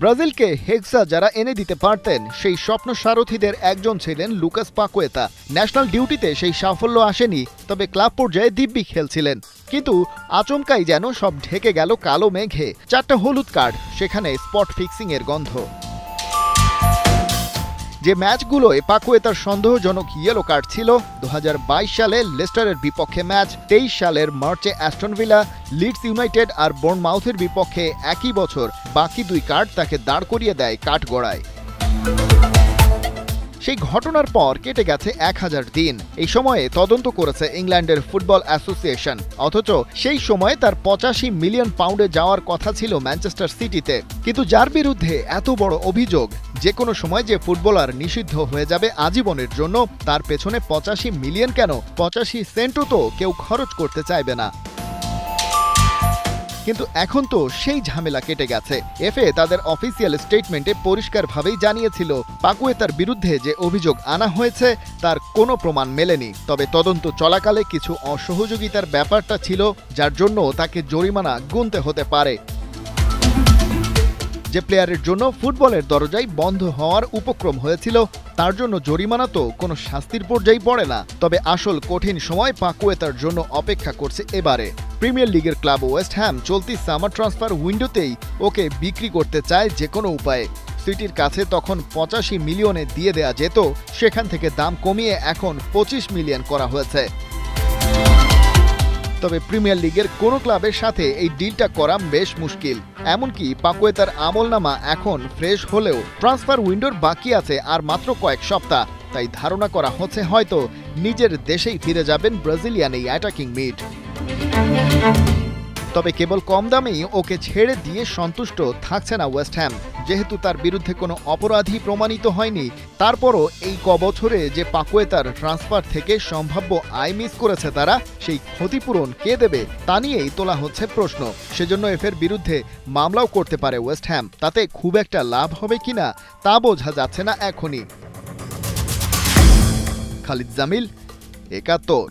ব্রাজিলকে হেক্সা যারা এনে দিতে পারতেন সেই স্বপ্ন সারথীদের একজন ছিলেন লুকাস পাকুয়েতা। ন্যাশনাল ডিউটিতে সেই সাফল্য আসেনি, তবে ক্লাব পর্যায়ে দিব্যি খেলছিলেন। কিন্তু আচমকাই যেন সব ঢেকে গেল কালো মেঘে। 4টা হলুদ কার্ড, সেখানে স্পট ফিক্সিং এর গন্ধ। যে ম্যাচগুলোয় পাকুয়েতার সন্দেহজনক ইয়েলো কার্ড ছিল, 2022 সালে লেস্টারের বিপক্ষে ম্যাচ, 23 সালের মার্চে অ্যাস্টন ভিলা, লিডস ইউনাইটেড আর বোর্নমাউথের বিপক্ষে একই বছর বাকি 2 কার্ড তাকে দাঁড় করিয়ে দেয় কাঠগড়ায়। সেই ঘটনার পর কেটে গেছে 1000 দিন। এই সময়ে তদন্ত করেছে ইংল্যান্ডের ফুটবল অ্যাসোসিয়েশন। অথচ সেই সময়ে তার 85 মিলিয়ন পাউন্ডে যাওয়ার কথা ছিল ম্যানচেস্টার সিটিতে। কিন্তু যার বিরুদ্ধে এত বড় অভিযোগ, যে কোনো সময় যে ফুটবলার নিষিদ্ধ হয়ে যাবে আজীবনের জন্য, তার পেছনে 85 মিলিয়ন কেন, 85 সেন্টও তো কেউ খরচ করতে চাইবে না। কিন্তু এখন তো সেই ঝামেলা কেটে গেছে। এফএ তাদের অফিসিয়াল স্টেটমেন্টে পরিষ্কারভাবেই জানিয়েছিল, পাকুয়েতার বিরুদ্ধে যে অভিযোগ আনা হয়েছে তার কোনো প্রমাণ মেলেনি। তবে তদন্ত চলাকালে কিছু অসহযোগিতার ব্যাপারটা ছিল, যার জন্য তাকে জরিমানা গুনতে হতে পারে। যে প্লেয়ারের জন্য ফুটবলের দরজাই বন্ধ হওয়ার উপক্রম হয়েছিল, তার জন্য জরিমানা তো কোনো শাস্তির পর্যায়ে পড়ে না। তবে আসল কঠিন সময় পাকুয়েতার জন্য অপেক্ষা করছে এবারে। প্রিমিয়ার লিগের ক্লাব ওয়েস্ট হ্যাম চলতি সামার ট্রান্সফার উইন্ডোতেই ওকে বিক্রি করতে চায় যে কোনো উপায়ে। সিটির কাছে তখন 85 মিলিয়নে দিয়ে দেয়া যেত, সেখান থেকে দাম কমিয়ে এখন 25 মিলিয়ন করা হয়েছে। তবে প্রিমিয়ার লিগের কোনো ক্লাবের সাথে এই ডিলটা করা বেশ মুশকিল। এমনকি পাকুয়েতার আমলনামা এখন ফ্রেশ হলেও ট্রান্সফার উইন্ডোর বাকি আছে আর মাত্র কয়েক সপ্তাহ। তাই ধারণা করা হচ্ছে হয়তো নিজের দেশেই ফিরে যাবেন ব্রাজিলিয়ান এই অ্যাটাকিং মিড। তবে কেবল কম দামেই ওকে ছেড়ে দিয়ে সন্তুষ্ট থাকছে না ওয়েস্ট হ্যাম। যেহেতু তার বিরুদ্ধে কোনো অপরাধী প্রমাণিত হয়নি, তারপরও এই কবছরে যে পাকুয়েতার ট্রান্সফার থেকে সম্ভাব্য আয় মিস করেছে তারা, সেই ক্ষতিপূরণ কে দেবে তা নিয়েই তোলা হচ্ছে প্রশ্ন। সেজন্য এফের বিরুদ্ধে মামলাও করতে পারে ওয়েস্ট হ্যাম। তাতে খুব একটা লাভ হবে কিনা তা বোঝা যাচ্ছে না এখনই। খালিদ জামিল, 71।